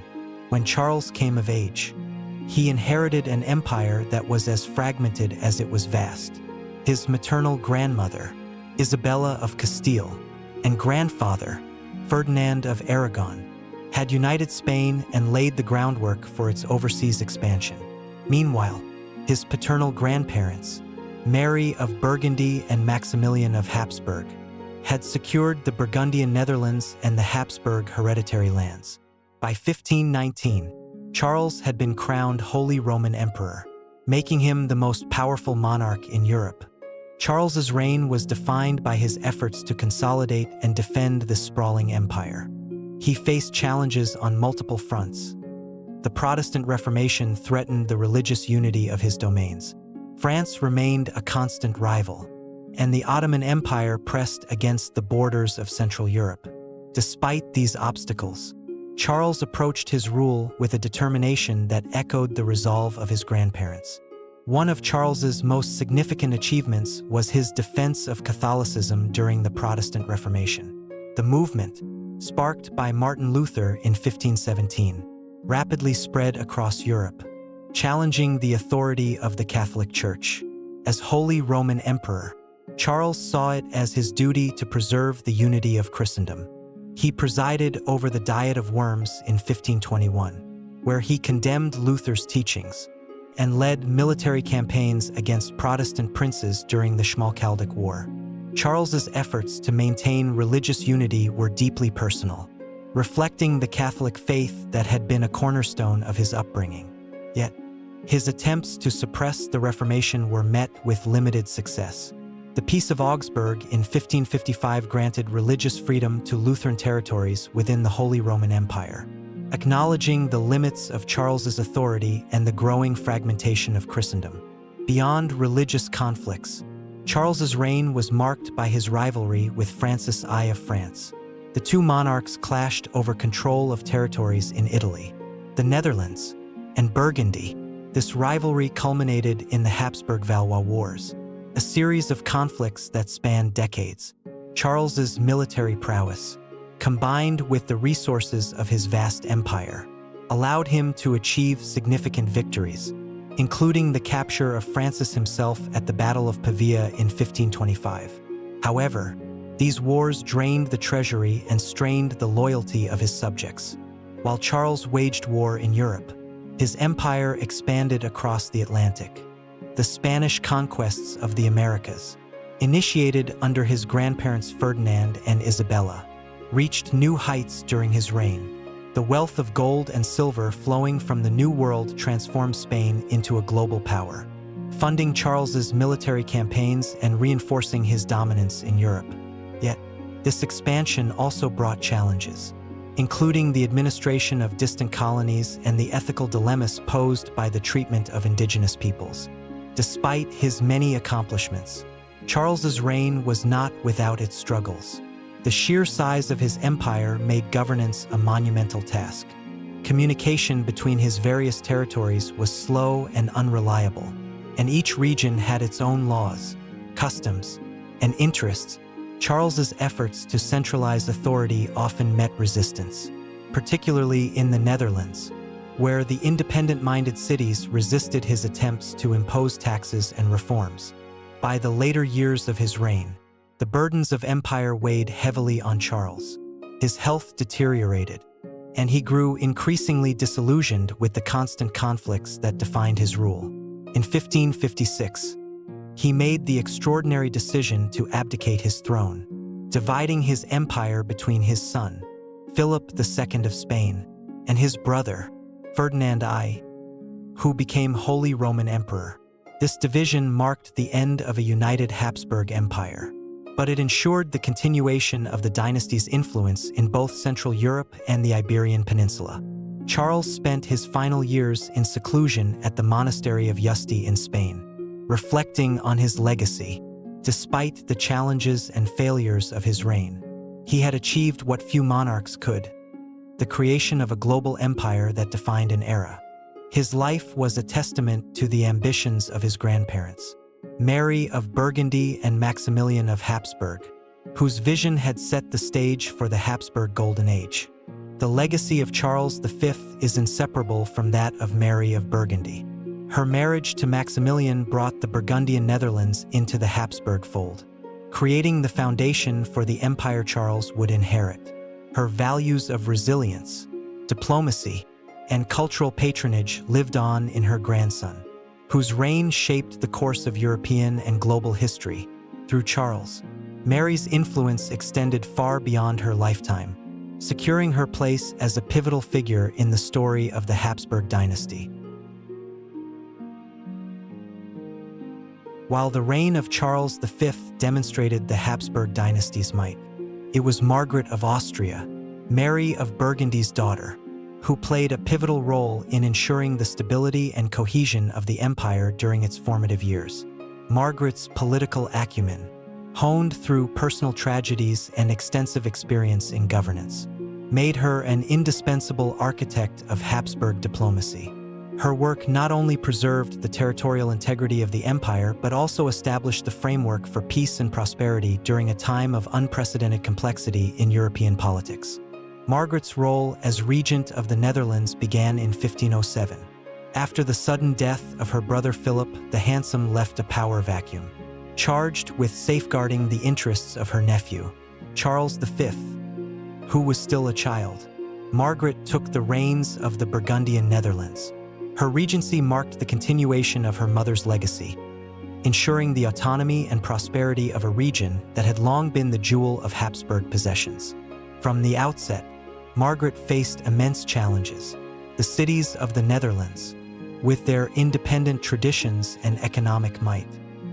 When Charles came of age, he inherited an empire that was as fragmented as it was vast. His maternal grandmother, Isabella of Castile, and grandfather, Ferdinand of Aragon, had united Spain and laid the groundwork for its overseas expansion. Meanwhile, his paternal grandparents, Mary of Burgundy and Maximilian of Habsburg, had secured the Burgundian Netherlands and the Habsburg hereditary lands. By 1519, Charles had been crowned Holy Roman Emperor, making him the most powerful monarch in Europe. Charles's reign was defined by his efforts to consolidate and defend this sprawling empire. He faced challenges on multiple fronts. The Protestant Reformation threatened the religious unity of his domains. France remained a constant rival, and the Ottoman Empire pressed against the borders of Central Europe. Despite these obstacles, Charles approached his rule with a determination that echoed the resolve of his grandparents. One of Charles's most significant achievements was his defense of Catholicism during the Protestant Reformation. The movement, sparked by Martin Luther in 1517, rapidly spread across Europe, challenging the authority of the Catholic Church. As Holy Roman Emperor, Charles saw it as his duty to preserve the unity of Christendom. He presided over the Diet of Worms in 1521, where he condemned Luther's teachings and led military campaigns against Protestant princes during the Schmalkaldic War. Charles's efforts to maintain religious unity were deeply personal, reflecting the Catholic faith that had been a cornerstone of his upbringing. Yet, his attempts to suppress the Reformation were met with limited success. The Peace of Augsburg in 1555 granted religious freedom to Lutheran territories within the Holy Roman Empire, acknowledging the limits of Charles's authority and the growing fragmentation of Christendom. Beyond religious conflicts, Charles's reign was marked by his rivalry with Francis I of France. The two monarchs clashed over control of territories in Italy, the Netherlands, and Burgundy. This rivalry culminated in the Habsburg-Valois Wars, a series of conflicts that spanned decades. Charles's military prowess, combined with the resources of his vast empire, allowed him to achieve significant victories, including the capture of Francis himself at the Battle of Pavia in 1525. However, these wars drained the treasury and strained the loyalty of his subjects. While Charles waged war in Europe, his empire expanded across the Atlantic. The Spanish conquests of the Americas, initiated under his grandparents Ferdinand and Isabella, reached new heights during his reign. The wealth of gold and silver flowing from the New World transformed Spain into a global power, funding Charles's military campaigns and reinforcing his dominance in Europe. Yet, this expansion also brought challenges. including the administration of distant colonies and the ethical dilemmas posed by the treatment of indigenous peoples. Despite his many accomplishments, Charles's reign was not without its struggles. The sheer size of his empire made governance a monumental task. Communication between his various territories was slow and unreliable, and each region had its own laws, customs, and interests. Charles's efforts to centralize authority often met resistance, particularly in the Netherlands, where the independent-minded cities resisted his attempts to impose taxes and reforms. By the later years of his reign, the burdens of empire weighed heavily on Charles. His health deteriorated, and he grew increasingly disillusioned with the constant conflicts that defined his rule. In 1556, he made the extraordinary decision to abdicate his throne, dividing his empire between his son, Philip II of Spain, and his brother, Ferdinand I, who became Holy Roman Emperor. This division marked the end of a united Habsburg Empire, but it ensured the continuation of the dynasty's influence in both Central Europe and the Iberian Peninsula. Charles spent his final years in seclusion at the monastery of Yuste in Spain, reflecting on his legacy. Despite the challenges and failures of his reign, he had achieved what few monarchs could: the creation of a global empire that defined an era. His life was a testament to the ambitions of his grandparents, Mary of Burgundy and Maximilian of Habsburg, whose vision had set the stage for the Habsburg Golden Age. The legacy of Charles V is inseparable from that of Mary of Burgundy. Her marriage to Maximilian brought the Burgundian Netherlands into the Habsburg fold, creating the foundation for the empire Charles would inherit. Her values of resilience, diplomacy, and cultural patronage lived on in her grandson, whose reign shaped the course of European and global history. Through Charles, Mary's influence extended far beyond her lifetime, securing her place as a pivotal figure in the story of the Habsburg dynasty. While the reign of Charles V demonstrated the Habsburg dynasty's might, it was Margaret of Austria, Mary of Burgundy's daughter, who played a pivotal role in ensuring the stability and cohesion of the empire during its formative years. Margaret's political acumen, honed through personal tragedies and extensive experience in governance, made her an indispensable architect of Habsburg diplomacy. Her work not only preserved the territorial integrity of the empire, but also established the framework for peace and prosperity during a time of unprecedented complexity in European politics. Margaret's role as regent of the Netherlands began in 1507. After the sudden death of her brother Philip the Handsome left a power vacuum. Charged with safeguarding the interests of her nephew, Charles V, who was still a child, Margaret took the reins of the Burgundian Netherlands. Her regency marked the continuation of her mother's legacy, ensuring the autonomy and prosperity of a region that had long been the jewel of Habsburg possessions. From the outset, Margaret faced immense challenges. The cities of the Netherlands, with their independent traditions and economic might,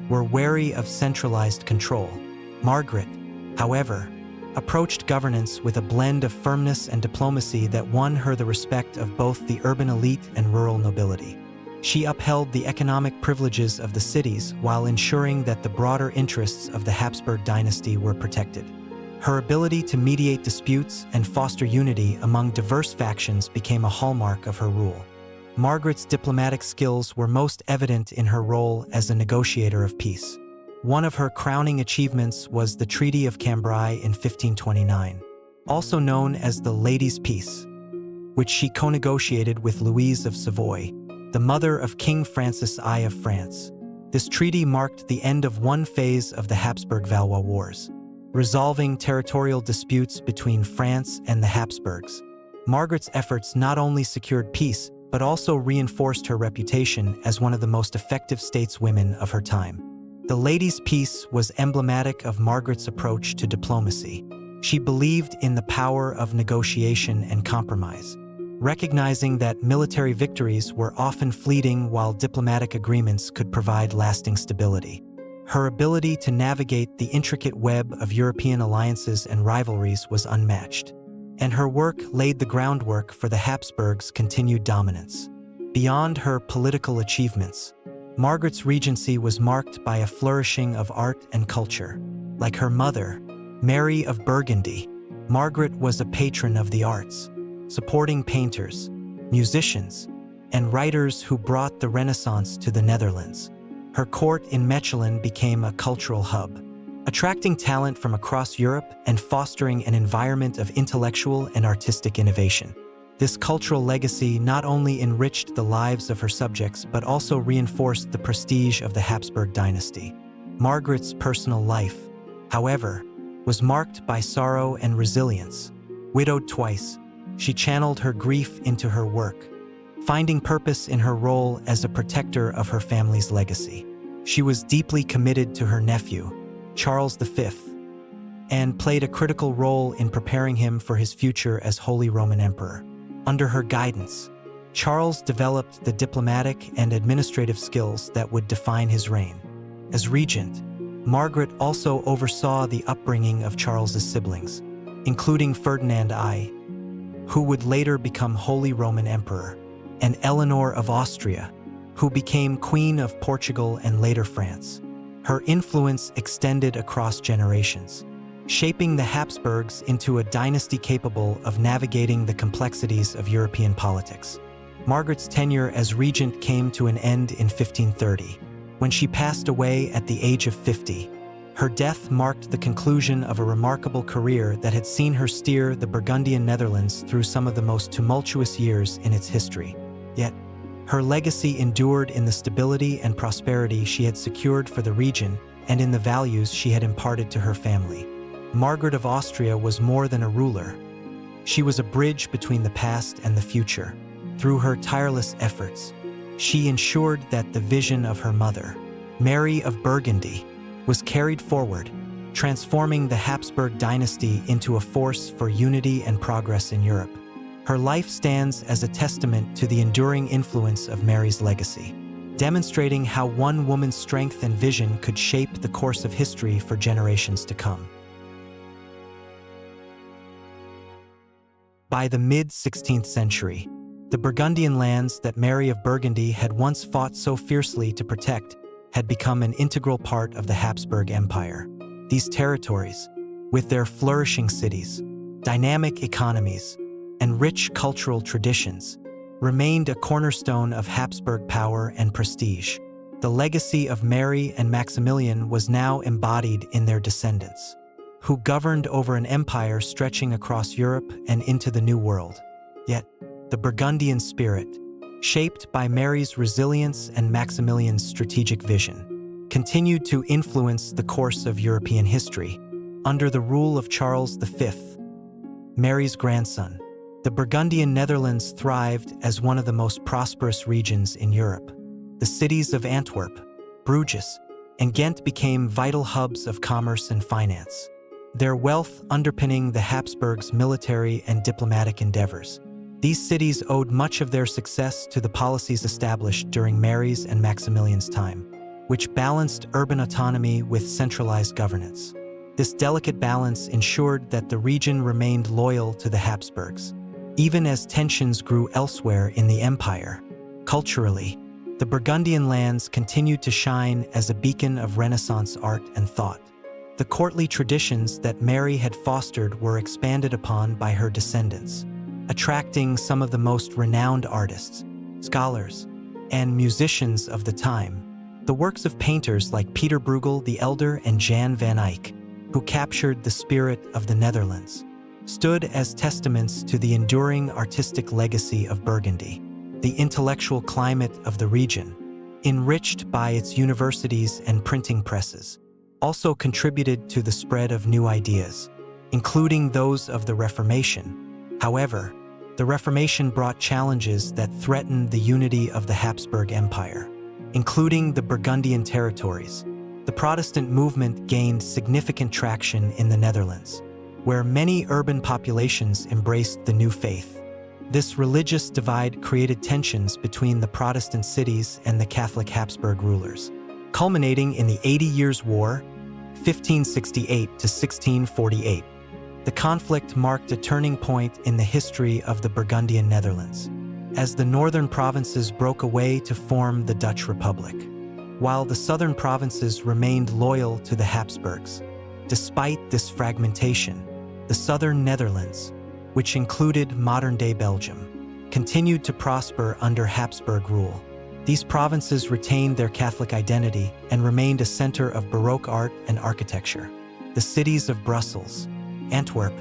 were wary of centralized control. Margaret, however, approached governance with a blend of firmness and diplomacy that won her the respect of both the urban elite and rural nobility. She upheld the economic privileges of the cities while ensuring that the broader interests of the Habsburg dynasty were protected. Her ability to mediate disputes and foster unity among diverse factions became a hallmark of her rule. Margaret's diplomatic skills were most evident in her role as a negotiator of peace. One of her crowning achievements was the Treaty of Cambrai in 1529, also known as the Ladies' Peace, which she co-negotiated with Louise of Savoy, the mother of King Francis I of France. This treaty marked the end of one phase of the Habsburg-Valois Wars, resolving territorial disputes between France and the Habsburgs. Margaret's efforts not only secured peace, but also reinforced her reputation as one of the most effective stateswomen of her time. The Ladies' Peace was emblematic of Margaret's approach to diplomacy. She believed in the power of negotiation and compromise, recognizing that military victories were often fleeting while diplomatic agreements could provide lasting stability. Her ability to navigate the intricate web of European alliances and rivalries was unmatched. and her work laid the groundwork for the Habsburgs' continued dominance. Beyond her political achievements, Margaret's regency was marked by a flourishing of art and culture. Like her mother, Mary of Burgundy, Margaret was a patron of the arts, supporting painters, musicians, and writers who brought the Renaissance to the Netherlands. Her court in Mechelen became a cultural hub, attracting talent from across Europe and fostering an environment of intellectual and artistic innovation. This cultural legacy not only enriched the lives of her subjects but also reinforced the prestige of the Habsburg dynasty. Margaret's personal life, however, was marked by sorrow and resilience. Widowed twice, she channeled her grief into her work, finding purpose in her role as a protector of her family's legacy. She was deeply committed to her nephew, Charles V, and played a critical role in preparing him for his future as Holy Roman Emperor. Under her guidance, Charles developed the diplomatic and administrative skills that would define his reign. As regent, Margaret also oversaw the upbringing of Charles's siblings, including Ferdinand I, who would later become Holy Roman Emperor, and Eleanor of Austria, who became Queen of Portugal and later France. Her influence extended across generations, shaping the Habsburgs into a dynasty capable of navigating the complexities of European politics. Margaret's tenure as regent came to an end in 1530, when she passed away at the age of 50. Her death marked the conclusion of a remarkable career that had seen her steer the Burgundian Netherlands through some of the most tumultuous years in its history. Yet, her legacy endured in the stability and prosperity she had secured for the region and in the values she had imparted to her family. Margaret of Austria was more than a ruler. She was a bridge between the past and the future. Through her tireless efforts, she ensured that the vision of her mother, Mary of Burgundy, was carried forward, transforming the Habsburg dynasty into a force for unity and progress in Europe. Her life stands as a testament to the enduring influence of Mary's legacy, demonstrating how one woman's strength and vision could shape the course of history for generations to come. By the mid-16th century, the Burgundian lands that Mary of Burgundy had once fought so fiercely to protect had become an integral part of the Habsburg Empire. These territories, with their flourishing cities, dynamic economies, and rich cultural traditions, remained a cornerstone of Habsburg power and prestige. The legacy of Mary and Maximilian was now embodied in their descendants, who governed over an empire stretching across Europe and into the New World. Yet, the Burgundian spirit, shaped by Mary's resilience and Maximilian's strategic vision, continued to influence the course of European history. Under the rule of Charles V, Mary's grandson, the Burgundian Netherlands thrived as one of the most prosperous regions in Europe. The cities of Antwerp, Bruges, and Ghent became vital hubs of commerce and finance, their wealth underpinning the Habsburgs' military and diplomatic endeavors. These cities owed much of their success to the policies established during Mary's and Maximilian's time, which balanced urban autonomy with centralized governance. This delicate balance ensured that the region remained loyal to the Habsburgs, even as tensions grew elsewhere in the empire. Culturally, the Burgundian lands continued to shine as a beacon of Renaissance art and thought. The courtly traditions that Mary had fostered were expanded upon by her descendants, attracting some of the most renowned artists, scholars, and musicians of the time. The works of painters like Peter Bruegel the Elder and Jan van Eyck, who captured the spirit of the Netherlands, stood as testaments to the enduring artistic legacy of Burgundy. The intellectual climate of the region, enriched by its universities and printing presses, also contributed to the spread of new ideas, including those of the Reformation. However, the Reformation brought challenges that threatened the unity of the Habsburg Empire, including the Burgundian territories. The Protestant movement gained significant traction in the Netherlands, where many urban populations embraced the new faith. This religious divide created tensions between the Protestant cities and the Catholic Habsburg rulers, culminating in the 80 Years' War, 1568 to 1648. The conflict marked a turning point in the history of the Burgundian Netherlands, as the northern provinces broke away to form the Dutch Republic, while the southern provinces remained loyal to the Habsburgs. Despite this fragmentation, the southern Netherlands, which included modern-day Belgium, continued to prosper under Habsburg rule. These provinces retained their Catholic identity and remained a center of Baroque art and architecture. The cities of Brussels, Antwerp,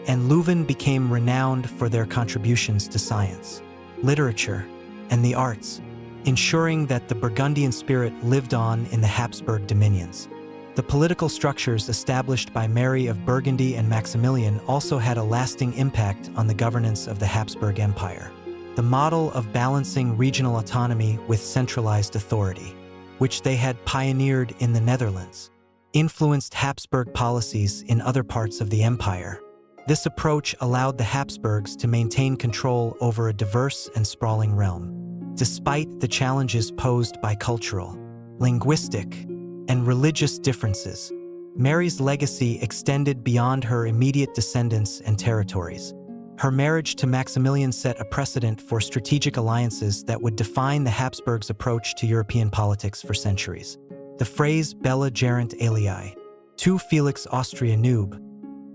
and Leuven became renowned for their contributions to science, literature, and the arts, ensuring that the Burgundian spirit lived on in the Habsburg dominions. The political structures established by Mary of Burgundy and Maximilian also had a lasting impact on the governance of the Habsburg Empire. The model of balancing regional autonomy with centralized authority, which they had pioneered in the Netherlands, influenced Habsburg policies in other parts of the empire. This approach allowed the Habsburgs to maintain control over a diverse and sprawling realm. Despite the challenges posed by cultural, linguistic, and religious differences, Mary's legacy extended beyond her immediate descendants and territories. Her marriage to Maximilian set a precedent for strategic alliances that would define the Habsburgs' approach to European politics for centuries. The phrase "Bella gerent alii," tu Felix Austria nube,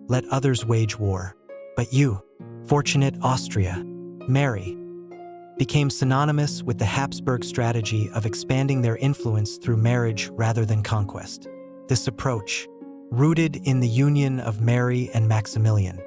let others wage war, but you, fortunate Austria, Mary, became synonymous with the Habsburg strategy of expanding their influence through marriage rather than conquest. This approach, rooted in the union of Mary and Maximilian,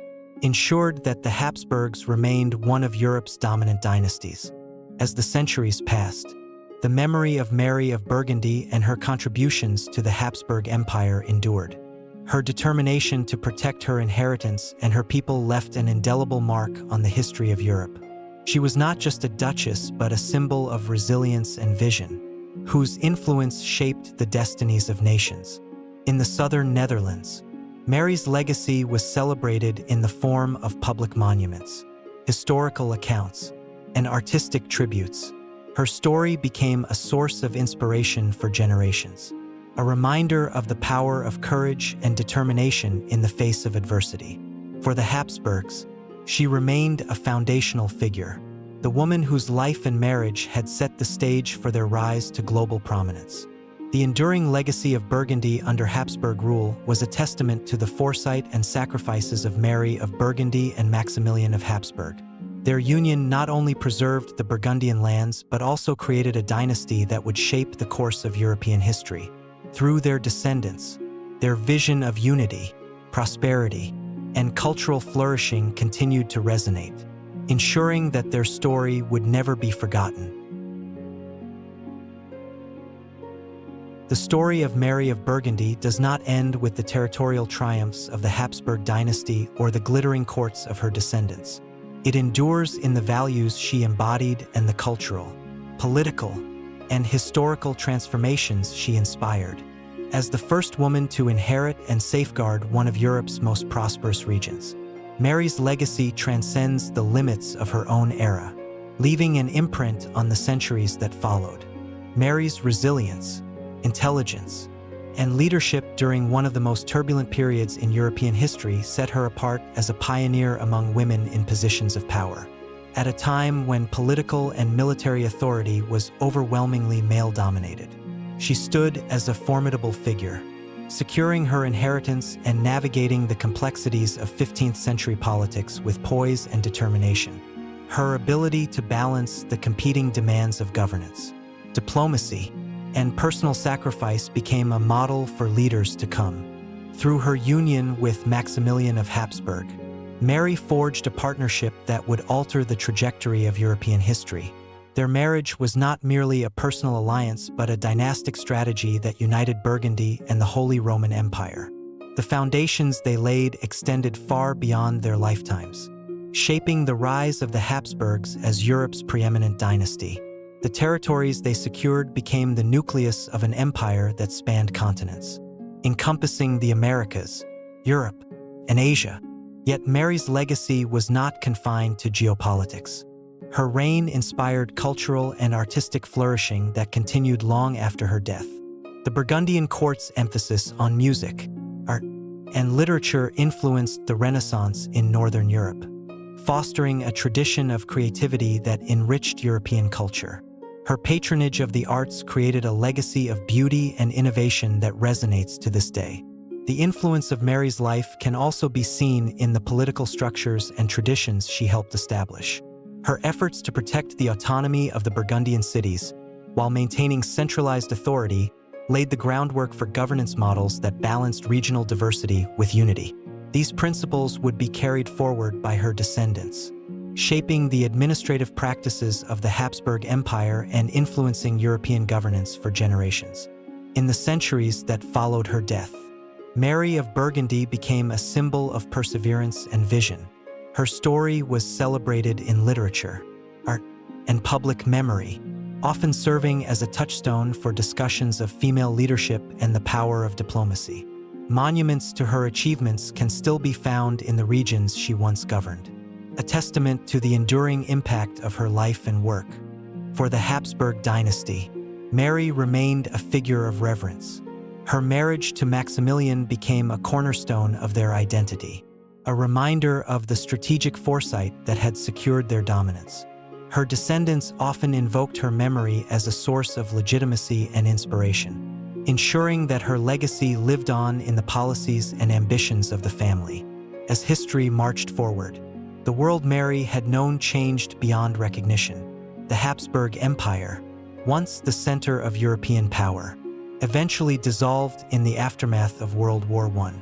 ensured that the Habsburgs remained one of Europe's dominant dynasties. As the centuries passed, the memory of Mary of Burgundy and her contributions to the Habsburg Empire endured. Her determination to protect her inheritance and her people left an indelible mark on the history of Europe. She was not just a duchess, but a symbol of resilience and vision, whose influence shaped the destinies of nations. In the southern Netherlands, Mary's legacy was celebrated in the form of public monuments, historical accounts, and artistic tributes. Her story became a source of inspiration for generations, a reminder of the power of courage and determination in the face of adversity. For the Habsburgs, she remained a foundational figure, the woman whose life and marriage had set the stage for their rise to global prominence. The enduring legacy of Burgundy under Habsburg rule was a testament to the foresight and sacrifices of Mary of Burgundy and Maximilian of Habsburg. Their union not only preserved the Burgundian lands, but also created a dynasty that would shape the course of European history. Through their descendants, their vision of unity, prosperity, and cultural flourishing continued to resonate, ensuring that their story would never be forgotten. The story of Mary of Burgundy does not end with the territorial triumphs of the Habsburg dynasty or the glittering courts of her descendants. It endures in the values she embodied and the cultural, political, and historical transformations she inspired. As the first woman to inherit and safeguard one of Europe's most prosperous regions, Mary's legacy transcends the limits of her own era, leaving an imprint on the centuries that followed. Mary's resilience, intelligence, and leadership during one of the most turbulent periods in European history set her apart as a pioneer among women in positions of power. At a time when political and military authority was overwhelmingly male-dominated, she stood as a formidable figure, securing her inheritance and navigating the complexities of 15th-century politics with poise and determination. Her ability to balance the competing demands of governance, diplomacy, and personal sacrifice became a model for leaders to come. Through her union with Maximilian of Habsburg, Mary forged a partnership that would alter the trajectory of European history. Their marriage was not merely a personal alliance, but a dynastic strategy that united Burgundy and the Holy Roman Empire. The foundations they laid extended far beyond their lifetimes, shaping the rise of the Habsburgs as Europe's preeminent dynasty. The territories they secured became the nucleus of an empire that spanned continents, encompassing the Americas, Europe, and Asia. Yet Mary's legacy was not confined to geopolitics. Her reign inspired cultural and artistic flourishing that continued long after her death. The Burgundian court's emphasis on music, art, and literature influenced the Renaissance in Northern Europe, fostering a tradition of creativity that enriched European culture. Her patronage of the arts created a legacy of beauty and innovation that resonates to this day. The influence of Mary's life can also be seen in the political structures and traditions she helped establish. Her efforts to protect the autonomy of the Burgundian cities, while maintaining centralized authority, laid the groundwork for governance models that balanced regional diversity with unity. These principles would be carried forward by her descendants, shaping the administrative practices of the Habsburg Empire and influencing European governance for generations. In the centuries that followed her death, Mary of Burgundy became a symbol of perseverance and vision. Her story was celebrated in literature, art, and public memory, often serving as a touchstone for discussions of female leadership and the power of diplomacy. Monuments to her achievements can still be found in the regions she once governed, a testament to the enduring impact of her life and work. For the Habsburg dynasty, Mary remained a figure of reverence. Her marriage to Maximilian became a cornerstone of their identity, a reminder of the strategic foresight that had secured their dominance. Her descendants often invoked her memory as a source of legitimacy and inspiration, ensuring that her legacy lived on in the policies and ambitions of the family. As history marched forward, the world Mary had known changed beyond recognition. The Habsburg Empire, once the center of European power, eventually dissolved in the aftermath of World War I.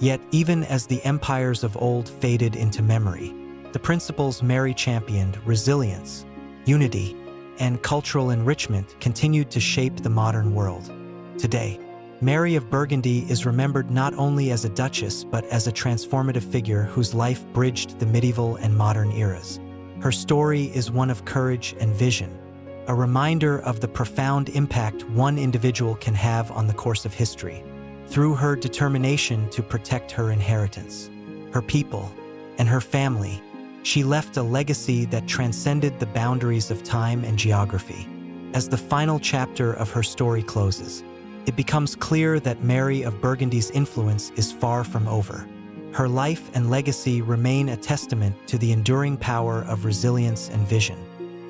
Yet, even as the empires of old faded into memory, the principles Mary championed, resilience, unity, and cultural enrichment, continued to shape the modern world. Today, Mary of Burgundy is remembered not only as a duchess but as a transformative figure whose life bridged the medieval and modern eras. Her story is one of courage and vision, a reminder of the profound impact one individual can have on the course of history. Through her determination to protect her inheritance, her people, and her family, she left a legacy that transcended the boundaries of time and geography. As the final chapter of her story closes, it becomes clear that Mary of Burgundy's influence is far from over. Her life and legacy remain a testament to the enduring power of resilience and vision,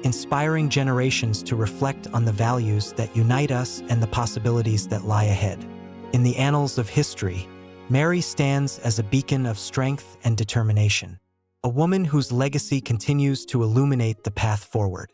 inspiring generations to reflect on the values that unite us and the possibilities that lie ahead. In the annals of history, Mary stands as a beacon of strength and determination, a woman whose legacy continues to illuminate the path forward.